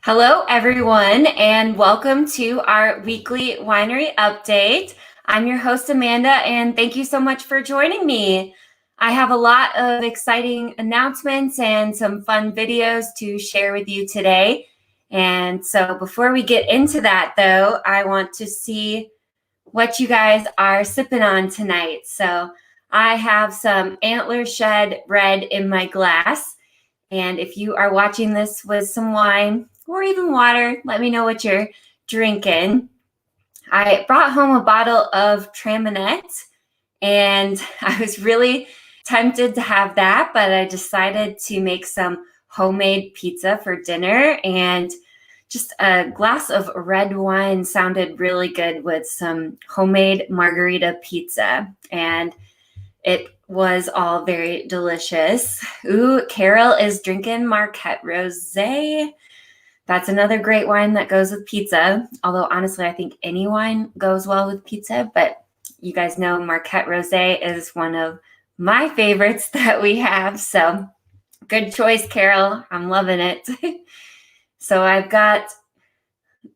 Hello, everyone, and welcome to our weekly winery update. I'm your host, Amanda, and thank you so much for joining me. I have a lot of exciting announcements and some fun videos to share with you today. And so before we get into that, though, I want to see what you guys are sipping on tonight. So I have some Antler Shed Red in my glass. And if you are watching this with some wine or even water, let me know what you're drinking. I brought home a bottle of Traminette, and I was really tempted to have that, but I decided to make some homemade pizza for dinner, and just a glass of red wine sounded really good with some homemade margarita pizza. And it was all very delicious. Ooh, Carol is drinking Marquette Rosé. That's another great wine that goes with pizza. Although honestly, I think any wine goes well with pizza, but you guys know Marquette Rosé is one of my favorites that we have. So good choice, Carol. I'm loving it. So I've got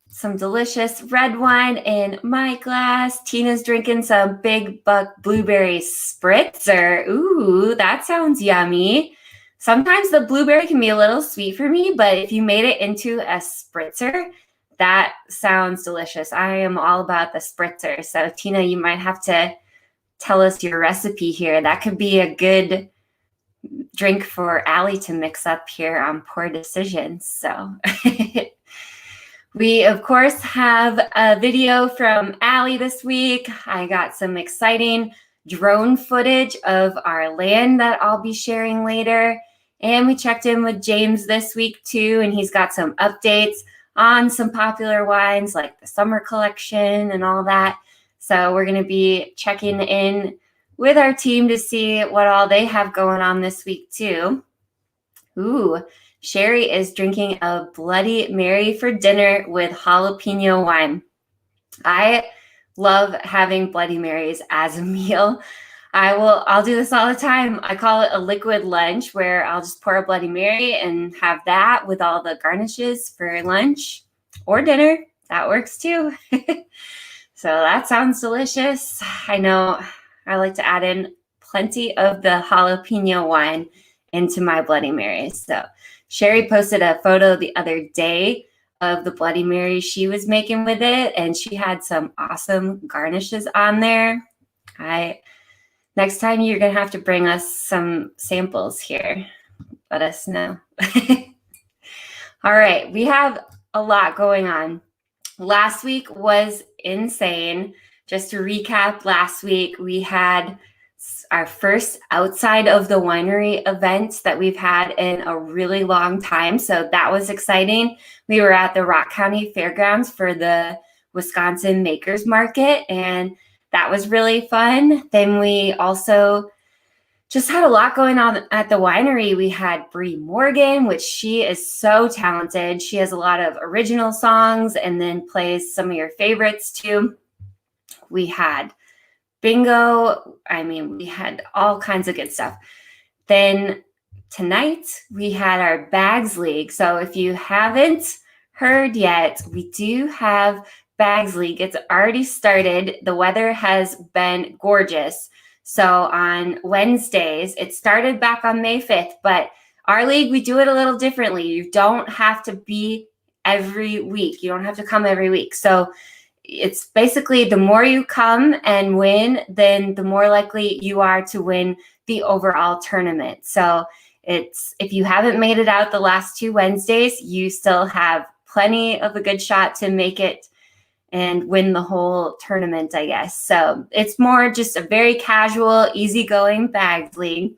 some delicious red wine in my glass. Tina's drinking some Big Buck Blueberry Spritzer. Ooh, that sounds yummy. Sometimes the blueberry can be a little sweet for me, but if you made it into a spritzer, that sounds delicious. I am all about the spritzer. So Tina, you might have to tell us your recipe here. That could be a good drink for Allie to mix up here on Poor Decisions. So we, of course, have a video from Allie this week. I got some exciting drone footage of our land that I'll be sharing later. And we checked in with James this week, too, and he's got some updates on some popular wines like the summer collection and all that. So we're going to be checking in with our team to see what all they have going on this week, too. Ooh. Sherry is drinking a Bloody Mary for dinner with jalapeno wine. I love having Bloody Marys as a meal. I'll do this all the time. I call it a liquid lunch where I'll just pour a Bloody Mary and have that with all the garnishes for lunch or dinner. That works too. So that sounds delicious. I know I like to add in plenty of the jalapeno wine into my Bloody Marys. So Sherry posted a photo the other day of the Bloody Mary she was making with it, and she had some awesome garnishes on there. Next time you're going to have to bring us some samples here. Let us know. All right, we have a lot going on. Last week was insane. Just to recap, last week we had our first outside of the winery event that we've had in a really long time. So that was exciting. We were at the Rock County Fairgrounds for the Wisconsin Makers Market, and that was really fun. Then we also just had a lot going on at the winery. We had Bree Morgan, which she is so talented. She has a lot of original songs and then plays some of your favorites too. We had bingo. I mean, we had all kinds of good stuff. Then tonight we had our Bags League. So if you haven't heard yet, we do have Bags League. It's already started. The weather has been gorgeous. So on Wednesdays, it started back on May 5th, but our league, we do it a little differently. You don't have to be every week. You don't have to come every week. So it's basically the more you come and win, then the more likely you are to win the overall tournament. So if you haven't made it out the last 2 Wednesdays, you still have plenty of a good shot to make it and win the whole tournament, I guess. So it's more just a very casual, easygoing bags league.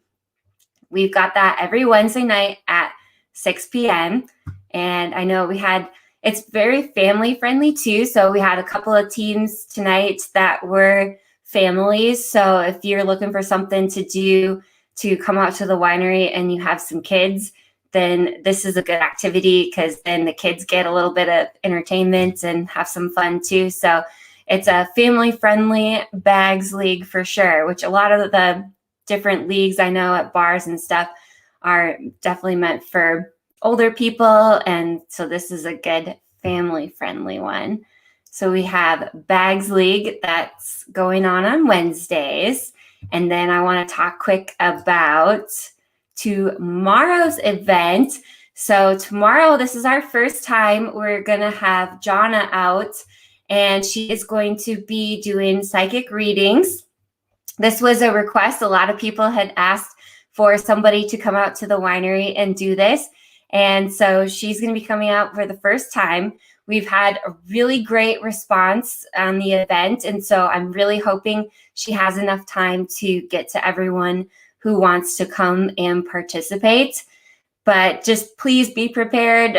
We've got that every Wednesday night at 6 p.m. And I know it's very family friendly too. So we had a couple of teams tonight that were families. So if you're looking for something to do to come out to the winery and you have some kids, then this is a good activity because then the kids get a little bit of entertainment and have some fun too. So It's a family-friendly bags league for sure, which a lot of the different leagues I know at bars and stuff are definitely meant for older people. And so this is a good family-friendly one. So we have Bags League that's going on Wednesdays. And then I want to talk quick about tomorrow's event. So tomorrow, this is our first time. We're going to have Jonna out, and she is going to be doing psychic readings. This was a request. A lot of people had asked for somebody to come out to the winery and do this. And so she's going to be coming out for the first time. We've had a really great response on the event. And so I'm really hoping she has enough time to get to everyone who wants to come and participate. But just please be prepared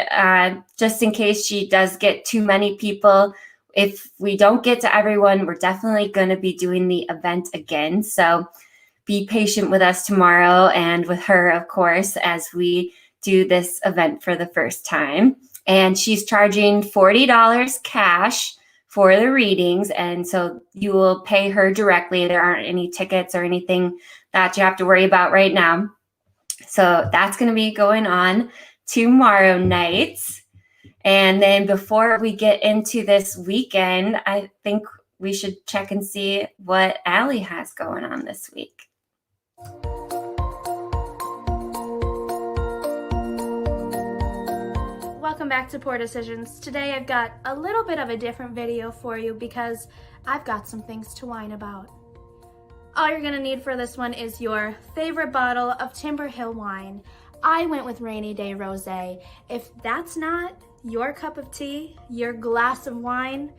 just in case she does get too many people. If we don't get to everyone, we're definitely going to be doing the event again. So be patient with us tomorrow and with her, of course, as we do this event for the first time. And she's charging $40 cash for the readings. And so you will pay her directly. There aren't any tickets or anything that you have to worry about right now. So that's going to be going on tomorrow night. And then before we get into this weekend, I think we should check and see what Allie has going on this week. Welcome back to Poor Decisions. Today I've got a little bit of a different video for you because I've got some things to whine about. All you're gonna need for this one is your favorite bottle of Timber Hill wine. I went with Rainy Day Rosé. If that's not your cup of tea, your glass of wine,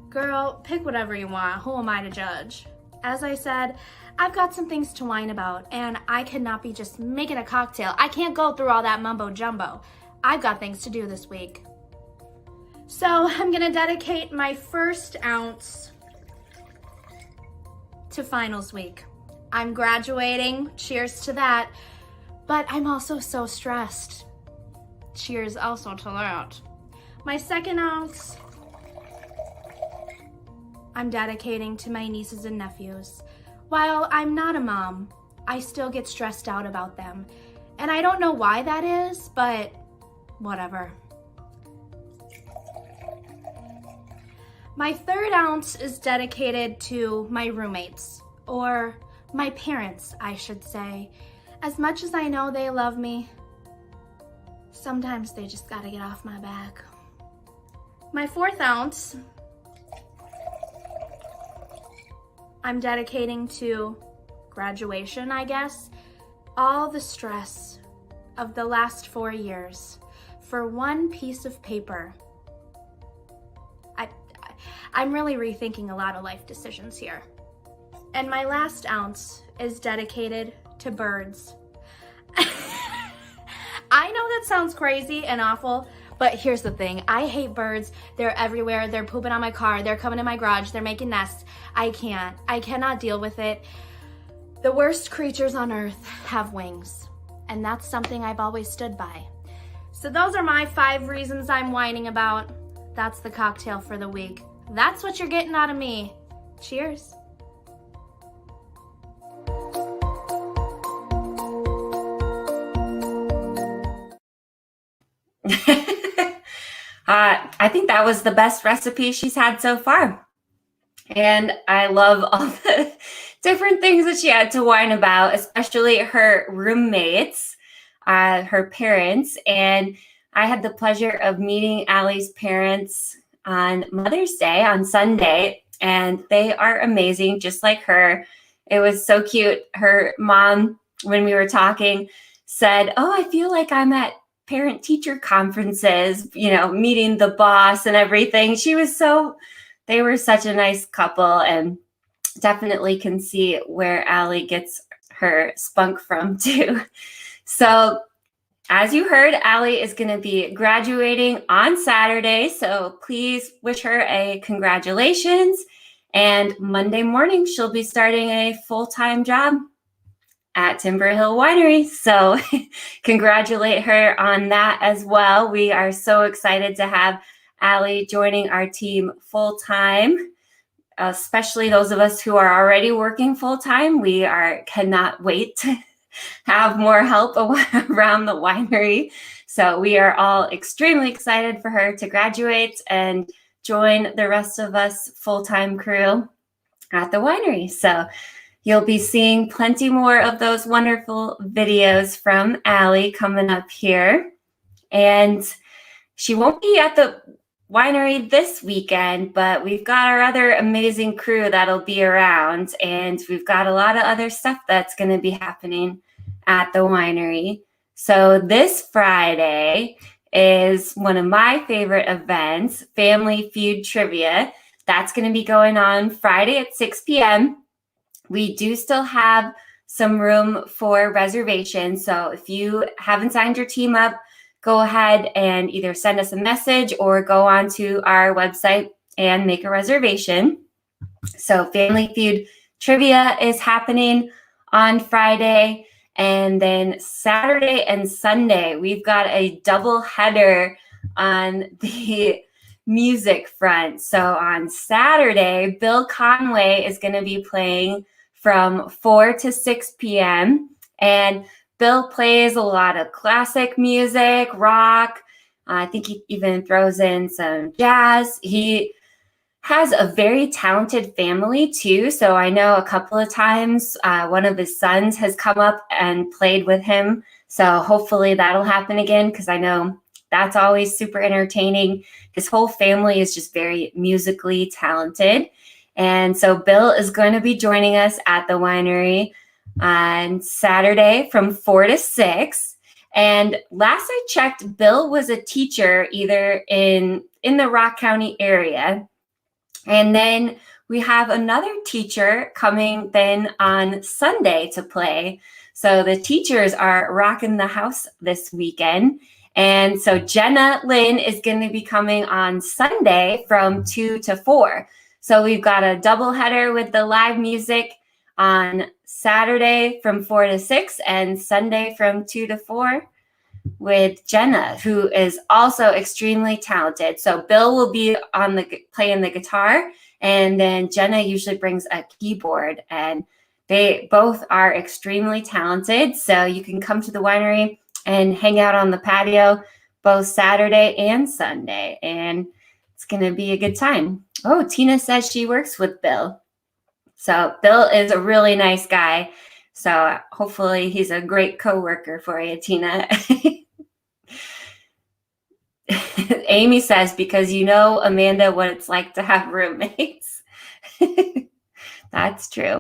girl, pick whatever you want. Who am I to judge? As I said, I've got some things to whine about, and I cannot be just making a cocktail. I can't go through all that mumbo jumbo. I've got things to do this week. So I'm gonna dedicate my first ounce to finals week. I'm graduating, cheers to that, but I'm also so stressed. Cheers also to that. My second ounce, I'm dedicating to my nieces and nephews. While I'm not a mom, I still get stressed out about them. And I don't know why that is, but whatever. My third ounce is dedicated to my roommates, or my parents, I should say. As much as I know they love me, sometimes they just gotta get off my back. My fourth ounce, I'm dedicating to graduation, I guess. All the stress of the last 4 years for one piece of paper. I'm really rethinking a lot of life decisions here. And my last ounce is dedicated to birds. I know that sounds crazy and awful, but here's the thing. I hate birds. They're everywhere. They're pooping on my car. They're coming in my garage. They're making nests. I cannot deal with it. The worst creatures on earth have wings, and that's something I've always stood by. So those are my 5 reasons I'm whining about. That's the cocktail for the week. That's what you're getting out of me. Cheers. I think that was the best recipe she's had so far. And I love all the different things that she had to whine about, especially her roommates, her parents. And I had the pleasure of meeting Allie's parents on Mother's Day on Sunday, and they are amazing, just like her. It was so cute. Her mom, when we were talking, said, "Oh, I feel like I'm at parent-teacher conferences, meeting the boss and everything." They were such a nice couple, and definitely can see where Allie gets her spunk from too. So as you heard, Allie is going to be graduating on Saturday, so please wish her a congratulations. And Monday morning, she'll be starting a full-time job at Timber Hill Winery. So congratulate her on that as well. We are so excited to have Allie joining our team full-time. especially those of us who are already working full-time, cannot wait to have more help around the winery. So we are all extremely excited for her to graduate and join the rest of us full-time crew at the winery. So you'll be seeing plenty more of those wonderful videos from Allie coming up here. And she won't be at the winery this weekend, but we've got our other amazing crew that'll be around, and we've got a lot of other stuff that's going to be happening at the winery. So this Friday is one of my favorite events, Family Feud Trivia. That's going to be going on Friday at 6 p.m. We do still have some room for reservations. So if you haven't signed your team up, go ahead and either send us a message or go onto our website and make a reservation. So Family Feud Trivia is happening on Friday. And then Saturday and Sunday, we've got a double header on the music front. So on Saturday, Bill Conway is going to be playing from 4 to 6 p.m. And Bill plays a lot of classic music, rock. I think he even throws in some jazz. He has a very talented family too. So I know a couple of times one of his sons has come up and played with him. So hopefully that'll happen again, because I know that's always super entertaining. His whole family is just very musically talented. And so Bill is going to be joining us at the winery on Saturday from 4 to 6. And last I checked, Bill was a teacher either in the Rock County area. And then we have another teacher coming then on Sunday to play. So the teachers are rocking the house this weekend. And so Jenna Lynn is going to be coming on Sunday from 2 to 4. So we've got a double header with the live music on Saturday from 4 to 6 and Sunday from 2 to 4 with Jenna, who is also extremely talented. So Bill will be playing the guitar, and then Jenna usually brings a keyboard, and they both are extremely talented. So you can come to the winery and hang out on the patio both Saturday and Sunday, and it's going to be a good time. Oh, Tina says she works with Bill. So Bill is a really nice guy. So hopefully he's a great coworker for you, Tina. Amy says, because you know, Amanda, what it's like to have roommates. That's true.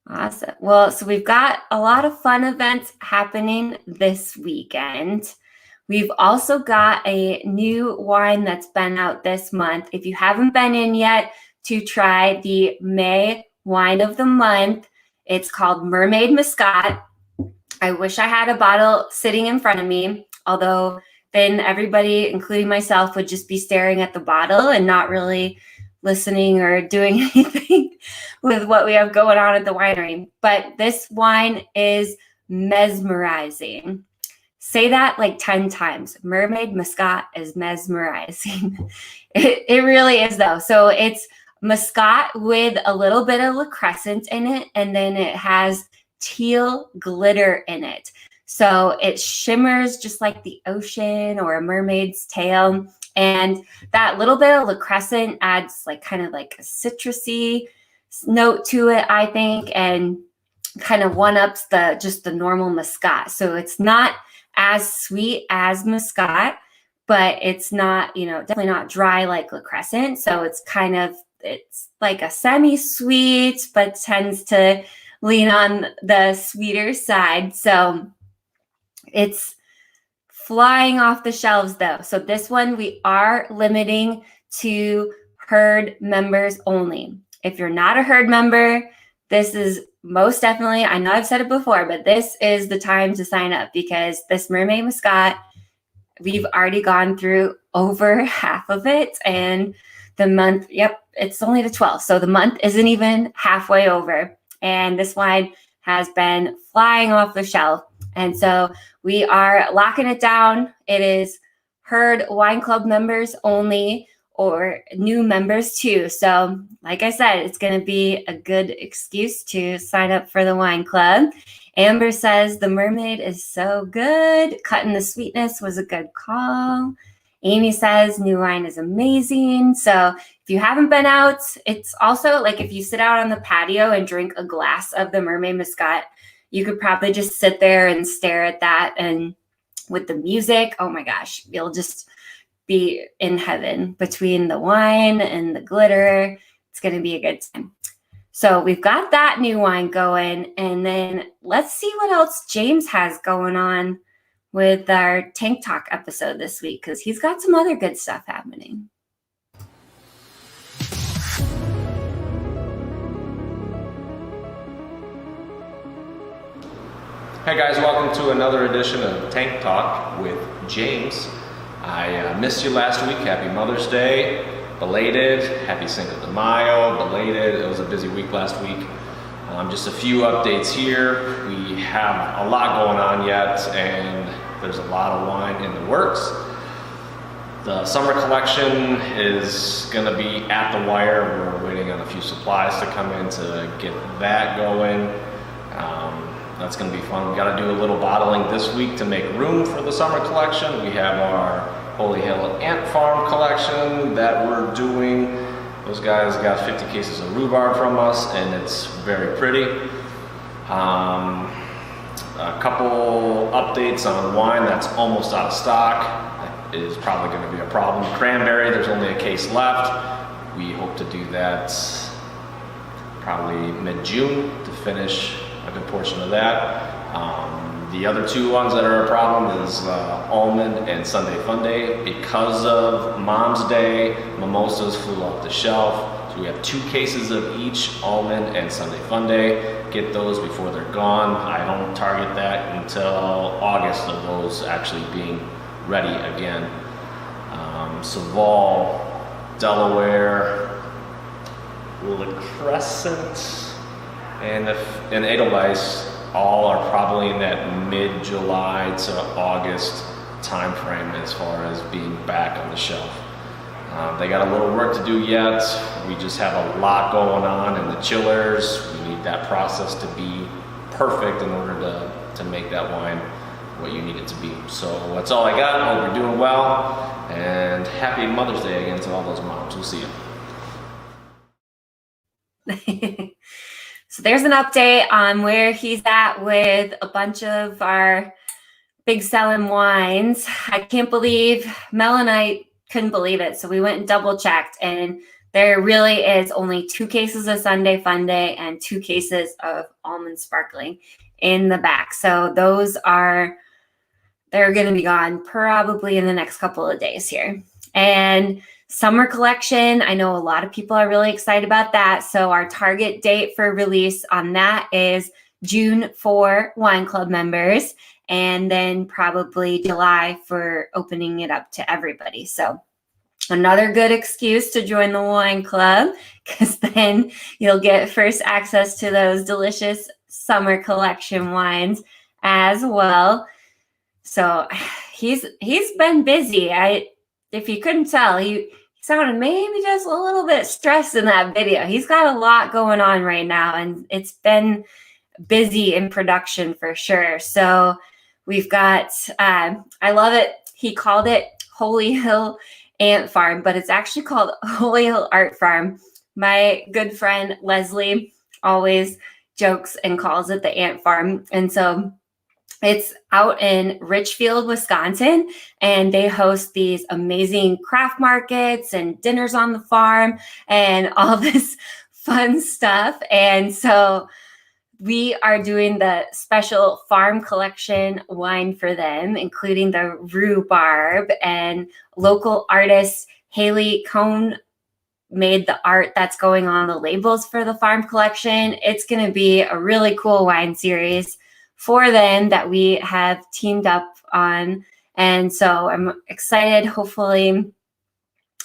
Awesome. Well, so we've got a lot of fun events happening this weekend. We've also got a new wine that's been out this month. If you haven't been in yet, to try the May wine of the month. It's called Mermaid Muscat. I wish I had a bottle sitting in front of me, although then everybody, including myself, would just be staring at the bottle and not really listening or doing anything with what we have going on at the winery. But this wine is mesmerizing. Say that like 10 times. Mermaid Muscat is mesmerizing. It really is, though. So it's Muscat with a little bit of Le Crescent in it, and then it has teal glitter in it. So it shimmers just like the ocean or a mermaid's tail. And that little bit of Le Crescent adds like kind of like a citrusy note to it, I think, and kind of one-ups the normal Muscat. So it's not as sweet as Muscat, but it's not, definitely not dry like Le Crescent. So it's like a semi-sweet, but tends to lean on the sweeter side. So it's flying off the shelves though. So this one we are limiting to herd members only. If you're not a herd member, this is most definitely, I know I've said it before, but this is the time to sign up, because this Mermaid Muscat, we've already gone through over half of it, and the month, it's only the 12th. So the month isn't even halfway over, and this wine has been flying off the shelf. And so we are locking it down. It is Herd Wine Club members only, or new members too. So like I said, it's going to be a good excuse to sign up for the wine club. Amber says the mermaid is so good. Cutting the sweetness was a good call. Amy says new wine is amazing. So if you haven't been out, it's also like if you sit out on the patio and drink a glass of the Mermaid Muscat, you could probably just sit there and stare at that. And with the music, oh my gosh, you'll just be in heaven between the wine and the glitter. It's going to be a good time. So we've got that new wine going. And then let's see what else James has going on with our Tank Talk episode this week, because he's got some other good stuff happening. Hey guys, welcome to another edition of Tank Talk with James. I missed you last week. Happy Mother's Day, belated. Happy Cinco de Mayo, belated. It was a busy week last week. Just a few updates here. We have a lot going on yet, and there's a lot of wine in the works. The summer collection is going to be at the wire. We're waiting on a few supplies to come in to get that going. That's going to be fun. We got to do a little bottling this week to make room for the summer collection. We have our Holy Hill Ant Farm collection that we're doing. Those guys got 50 cases of rhubarb from us, and it's very pretty. A couple updates on wine that's almost out of stock. That is probably going to be a problem. Cranberry, there's only a case left. We hope to do that probably mid-June to finish a good portion of that. The other two ones that are a problem is Almond and Sunday Funday. Because of Mom's Day, mimosas flew off the shelf. So we have 2 cases of each, Almond and Sunday Funday. Get those before they're gone. I don't target that until August of those actually being ready again. Saval, Delaware, Le Crescent, and Edelweiss all are probably in that mid-July to August time frame as far as being back on the shelf. They got a little work to do yet. We just have a lot going on in the chillers. We need that process to be perfect in order to make that wine what you need it to be. So that's all I got. I hope you're doing well, and happy Mother's Day again to all those moms. We'll see you. So there's an update on where he's at with a bunch of our big selling wines. I can't believe Mel and I couldn't believe it. So we went and double checked, and there really is only 2 cases of Sunday Funday and 2 cases of Almond Sparkling in the back. So they're going to be gone probably in the next couple of days here. And summer collection, I know a lot of people are really excited about that. So our target date for release on that is June for wine club members, and then probably July for opening it up to everybody. So another good excuse to join the wine club, because then you'll get first access to those delicious summer collection wines as well. So he's been busy. If you couldn't tell, he sounded maybe just a little bit stressed in that video. He's got a lot going on right now, and it's been busy in production for sure. So we've got, I love it. He called it Holy Hill Ant Farm, but it's actually called Holy Hill Art Farm. My good friend Leslie always jokes and calls it the Ant Farm. And so it's out in Richfield, Wisconsin, and they host these amazing craft markets and dinners on the farm and all this fun stuff. And so we are doing the special farm collection wine for them, including the rhubarb, and local artist Haley Cohn made the art that's going on the labels for the farm collection. It's going to be a really cool wine series for them that we have teamed up on. And so I'm excited. Hopefully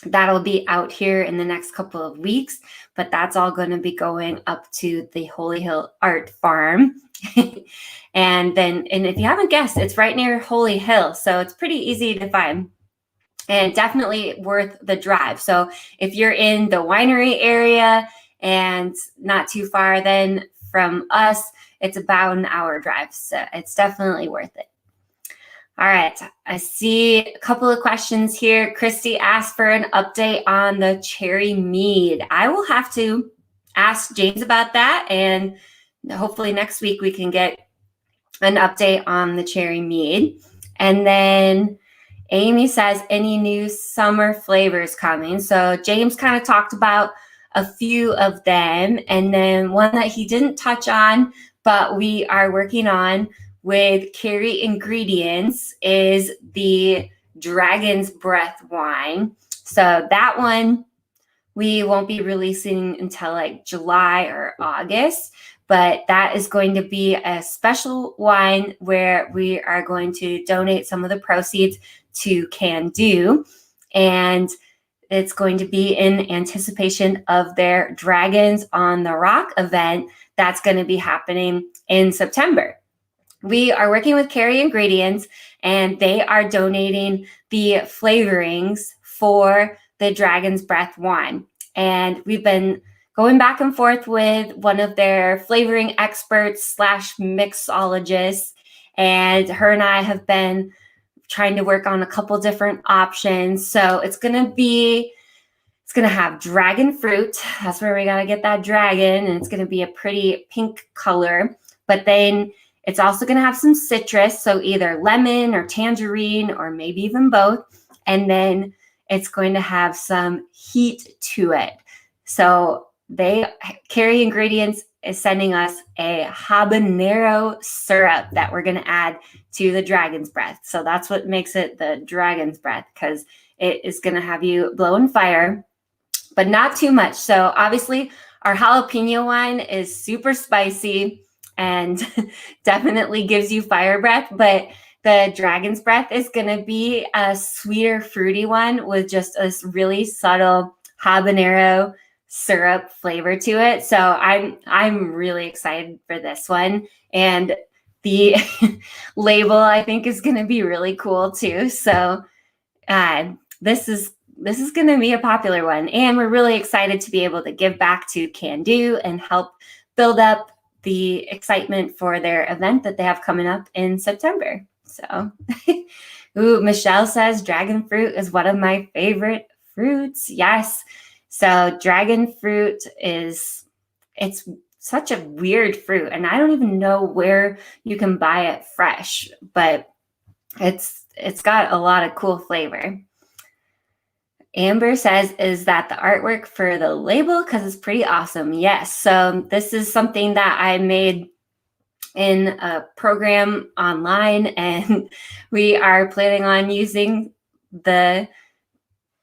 that'll be out here in the next couple of weeks, but that's all going to be going up to the Holy Hill Art Farm. And if you haven't guessed, it's right near Holy Hill. So it's pretty easy to find. and definitely worth the drive. So if you're in the winery area and not too far then from us, it's about an hour drive. So it's definitely worth it. All right, I see a couple of questions here. Christy asked for an update on the cherry mead. I will have to ask James about that, and hopefully next week we can get an update on the cherry mead. And then Amy says, any new summer flavors coming? So James kind of talked about a few of them, and then one that he didn't touch on, but we are working on with Carry Ingredients is the Dragon's Breath wine. So that one we won't be releasing until like July or August, but that is going to be a special wine where we are going to donate some of the proceeds to Can Do, and it's going to be in anticipation of their Dragons on the Rock event that's going to be happening in September. We are working with Carry Ingredients, and they are donating the flavorings for the Dragon's Breath wine. And we've been going back and forth with one of their flavoring experts / mixologists, and her and I have been trying to work on a couple different options. So it's going to have dragon fruit. That's where we got to get that dragon, and it's going to be a pretty pink color. But then it's also going to have some citrus, so either lemon or tangerine or maybe even both. And then it's going to have some heat to it. So Carry Ingredients is sending us a habanero syrup that we're going to add to the Dragon's Breath. So that's what makes it the Dragon's Breath, because it is going to have you blowing fire, but not too much. So obviously our jalapeno wine is super spicy and definitely gives you fire breath, but the Dragon's Breath is going to be a sweeter, fruity one with just a really subtle habanero syrup flavor to it. So I'm really excited for this one, and the label I think is going to be really cool too. So this is going to be a popular one, and we're really excited to be able to give back to Can Do and help build up the excitement for their event that they have coming up in September. So, Michelle says dragon fruit is one of my favorite fruits. Yes. So dragon fruit it's such a weird fruit, and I don't even know where you can buy it fresh, but it's got a lot of cool flavor. Amber says, is that the artwork for the label? Because it's pretty awesome. Yes. So this is something that I made in a program online, and we are planning on using the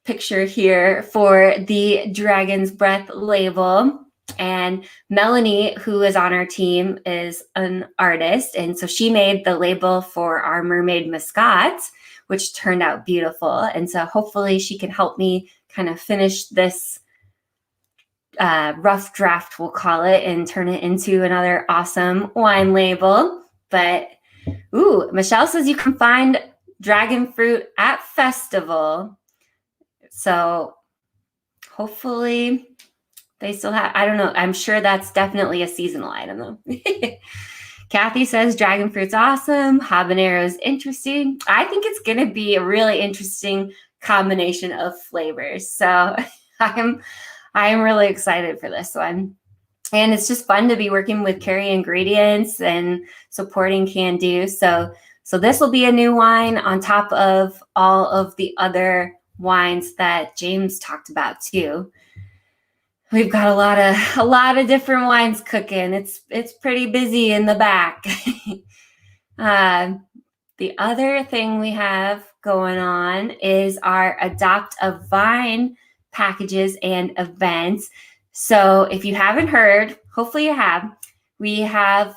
picture here for the Dragon's Breath label. And Melanie, who is on our team, is an artist, and so she made the label for our mermaid mascots, which turned out beautiful. And so hopefully she can help me kind of finish this rough draft, we'll call it, and turn it into another awesome wine label. But Michelle says you can find dragon fruit at festival. So hopefully they still have, I don't know. I'm sure that's definitely a seasonal item though. Kathy says dragon fruit's awesome. Habanero is interesting. I think it's going to be a really interesting combination of flavors. So I'm really excited for this one. And it's just fun to be working with Carry Ingredients and supporting Can Do. So this will be a new wine on top of all of the other wines that James talked about too. We've got a lot of different wines cooking. It's pretty busy in the back. The other thing we have going on is our Adopt a Vine packages and events. So if you haven't heard, hopefully you have,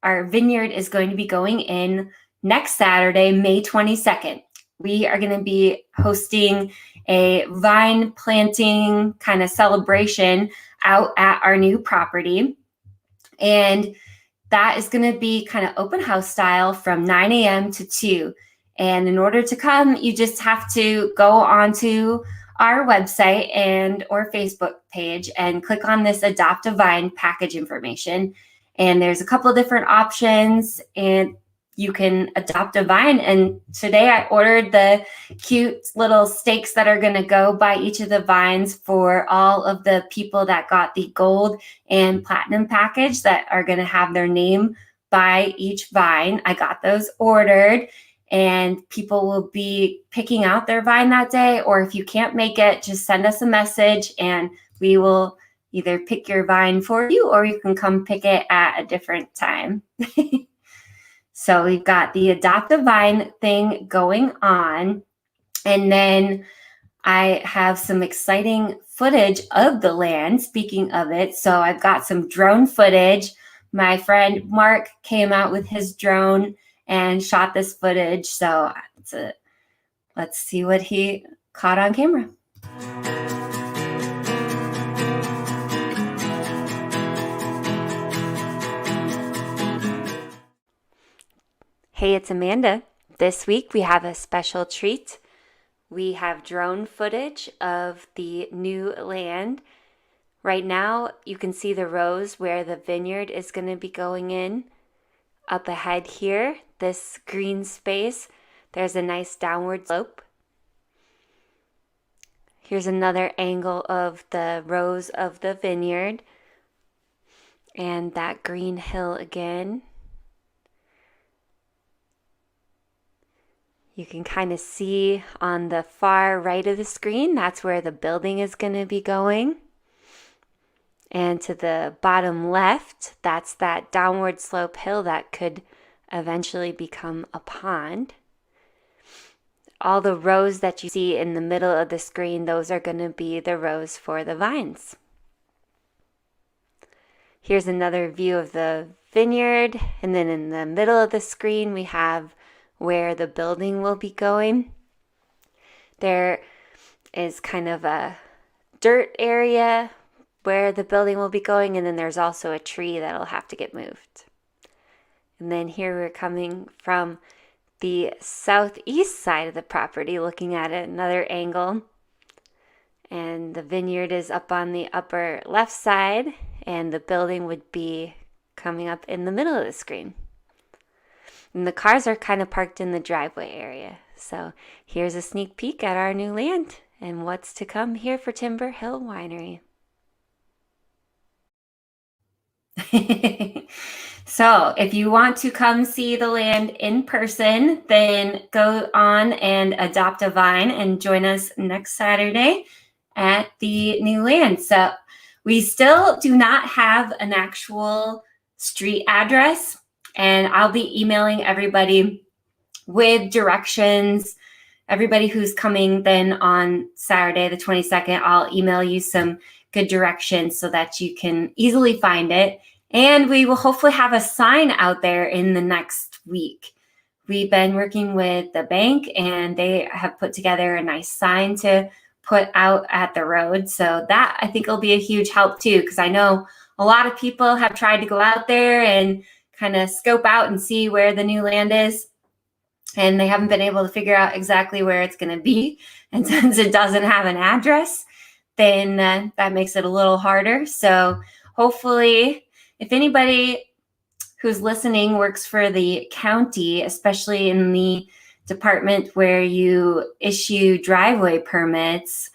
our vineyard is going to be going in next Saturday, May 22nd. We are going to be hosting a vine planting kind of celebration out at our new property. And that is going to be kind of open house style from 9 a.m. to 2. And in order to come, you just have to go onto our website and or Facebook page and click on this Adopt a Vine package information. And there's a couple of different options, and you can adopt a vine. And today I ordered the cute little stakes that are going to go by each of the vines for all of the people that got the gold and platinum package that are going to have their name by each vine. I got those ordered, and people will be picking out their vine that day. Or if you can't make it, just send us a message and we will either pick your vine for you, or you can come pick it at a different time. So we've got the Adopt a Vine thing going on. And then I have some exciting footage of the land, speaking of it. So I've got some drone footage. My friend Mark came out with his drone and shot this footage. So let's see what he caught on camera. Hey, it's Amanda. This week we have a special treat. We have drone footage of the new land. Right now you can see the rows where the vineyard is going to be going in. Up ahead here, this green space, there's a nice downward slope. Here's another angle of the rows of the vineyard and that green hill again. You can kind of see on the far right of the screen, that's where the building is going to be going. And to the bottom left, that's that downward slope hill that could eventually become a pond. All the rows that you see in the middle of the screen, those are going to be the rows for the vines. Here's another view of the vineyard. And then in the middle of the screen, we have where the building will be going. There is kind of a dirt area where the building will be going, and then there's also a tree that'll have to get moved. And then here we're coming from the southeast side of the property, looking at it another angle. And the vineyard is up on the upper left side, and the building would be coming up in the middle of the screen. And the cars are kind of parked in the driveway area. So here's a sneak peek at our new land and what's to come here for Timber Hill Winery. So if you want to come see the land in person, then go on and adopt a vine and join us next Saturday at the new land. So we still do not have an actual street address, and I'll be emailing everybody with directions. Everybody who's coming then on Saturday, the 22nd, I'll email you some good directions so that you can easily find it. And we will hopefully have a sign out there in the next week. We've been working with the bank, and they have put together a nice sign to put out at the road. So that I think will be a huge help too, because I know a lot of people have tried to go out there and kind of scope out and see where the new land is, and they haven't been able to figure out exactly where it's going to be. And since it doesn't have an address, then that makes it a little harder. So hopefully, if anybody who's listening works for the county, especially in the department where you issue driveway permits,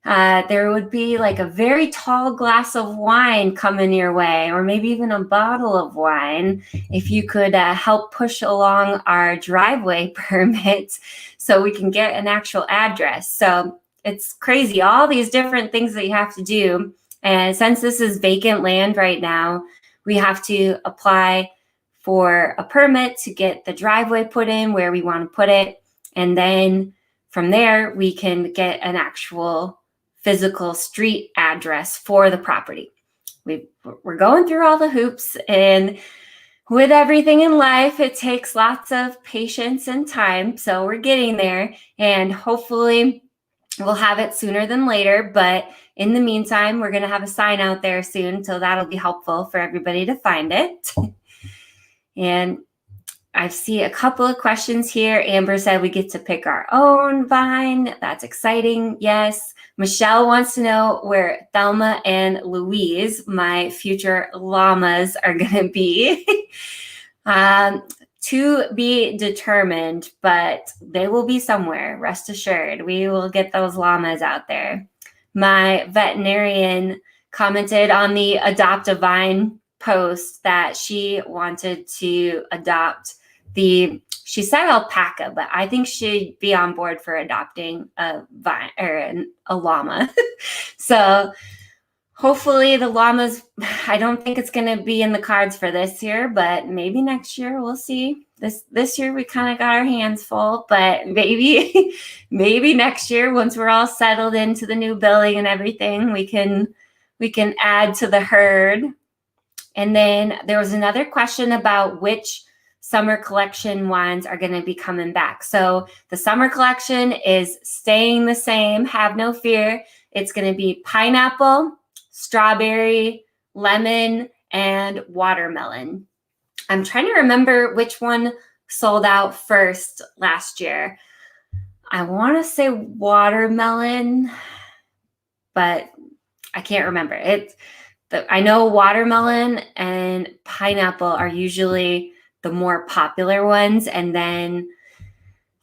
there would be like a very tall glass of wine coming your way, or maybe even a bottle of wine, if you could help push along our driveway permits so we can get an actual address. So it's crazy, all these different things that you have to do. And since this is vacant land right now, we have to apply for a permit to get the driveway put in where we want to put it. And then from there, we can get an actual physical street address for the property. We're going through all the hoops, and with everything in life, it takes lots of patience and time. So we're getting there, and hopefully we'll have it sooner than later. But in the meantime, we're going to have a sign out there soon, so that'll be helpful for everybody to find it. And I see a couple of questions here. Amber said we get to pick our own vine. That's exciting. Yes. Michelle wants to know where Thelma and Louise, my future llamas, are going to be. To be determined, but they will be somewhere. Rest assured, we will get those llamas out there. My veterinarian commented on the Adopt a Vine post that she wanted to adopt she said alpaca, but I think she'd be on board for adopting a vine or a llama. So hopefully the llamas, I don't think it's going to be in the cards for this year, but maybe next year we'll see. This year we kind of got our hands full, but maybe next year, once we're all settled into the new building and everything, we can add to the herd. And then there was another question about which summer collection wines are going to be coming back. So the summer collection is staying the same. Have no fear. It's going to be pineapple, strawberry, lemon, and watermelon. I'm trying to remember which one sold out first last year. I want to say watermelon, but I can't remember. I know watermelon and pineapple are usually the more popular ones, and then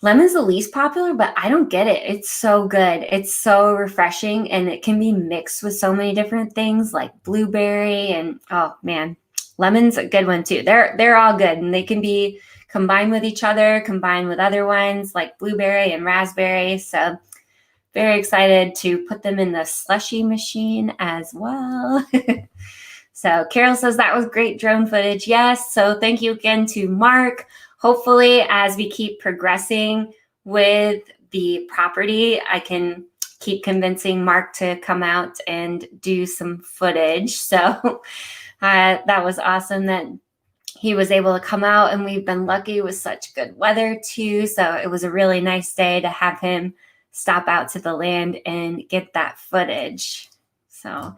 lemon's the least popular, but I don't get it. It's so good. It's so refreshing, and it can be mixed with so many different things like blueberry, and oh man, lemon's a good one too. They're all good, and they can be combined with each other, combined with other wines like blueberry and raspberry. So very excited to put them in the slushy machine as well. So Carol says that was great drone footage. Yes. So thank you again to Mark. Hopefully, as we keep progressing with the property, I can keep convincing Mark to come out and do some footage. So that was awesome that he was able to come out, and we've been lucky with such good weather too. So it was a really nice day to have him stop out to the land and get that footage. So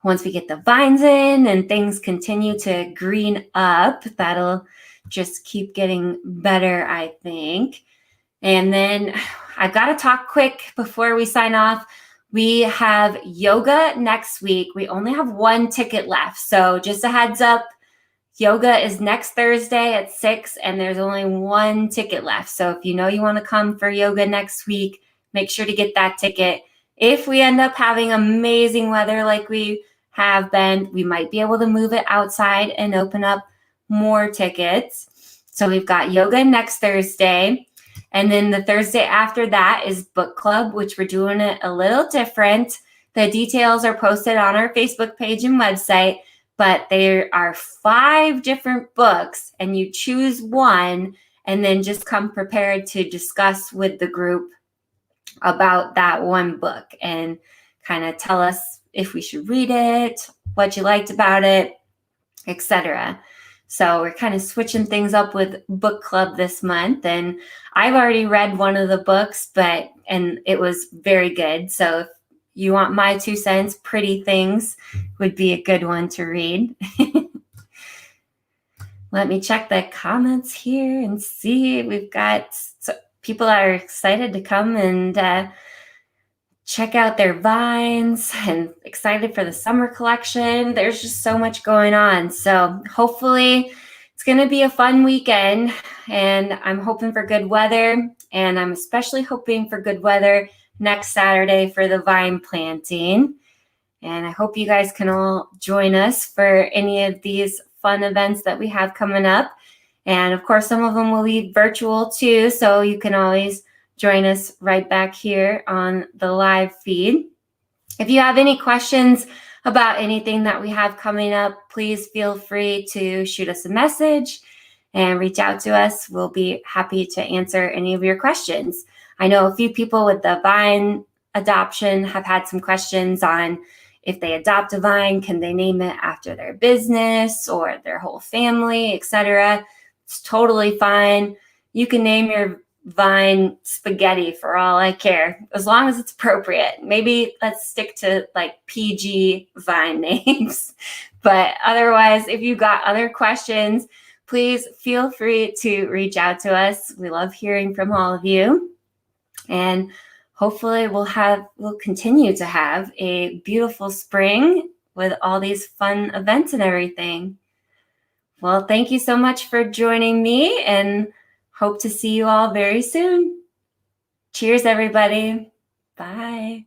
once we get the vines in and things continue to green up, that'll just keep getting better, I think. And then I've got to talk quick before we sign off. We have yoga next week. We only have one ticket left. So just a heads up, yoga is next Thursday at 6, and there's only one ticket left. So if you know you want to come for yoga next week, make sure to get that ticket. If we end up having amazing weather like we have been, we might be able to move it outside and open up more tickets. So we've got yoga next Thursday. And then the Thursday after that is book club, which we're doing it a little different. The details are posted on our Facebook page and website, but there are 5 different books, and you choose one and then just come prepared to discuss with the group about that one book and kind of tell us if we should read it, what you liked about it, etc. So we're kind of switching things up with book club this month, and I've already read one of the books, and it was very good. So if you want my 2 cents, Pretty Things would be a good one to read. Let me check the comments here and see. We've got people that are excited to come and check out their vines and excited for the summer collection. There's just so much going on. So hopefully it's going to be a fun weekend, and I'm hoping for good weather, and I'm especially hoping for good weather next Saturday for the vine planting. And I hope you guys can all join us for any of these fun events that we have coming up. And of course, some of them will be virtual too, so you can always join us right back here on the live feed. If you have any questions about anything that we have coming up, please feel free to shoot us a message and reach out to us. We'll be happy to answer any of your questions. I know a few people with the vine adoption have had some questions on if they adopt a vine, can they name it after their business or their whole family, etc. It's totally fine. You can name your vine spaghetti for all I care, as long as it's appropriate. Maybe let's stick to like PG vine names. But otherwise, if you've got other questions, please feel free to reach out to us. We love hearing from all of you. And hopefully we'll continue to have a beautiful spring with all these fun events and everything. Well, thank you so much for joining me, and hope to see you all very soon. Cheers, everybody. Bye.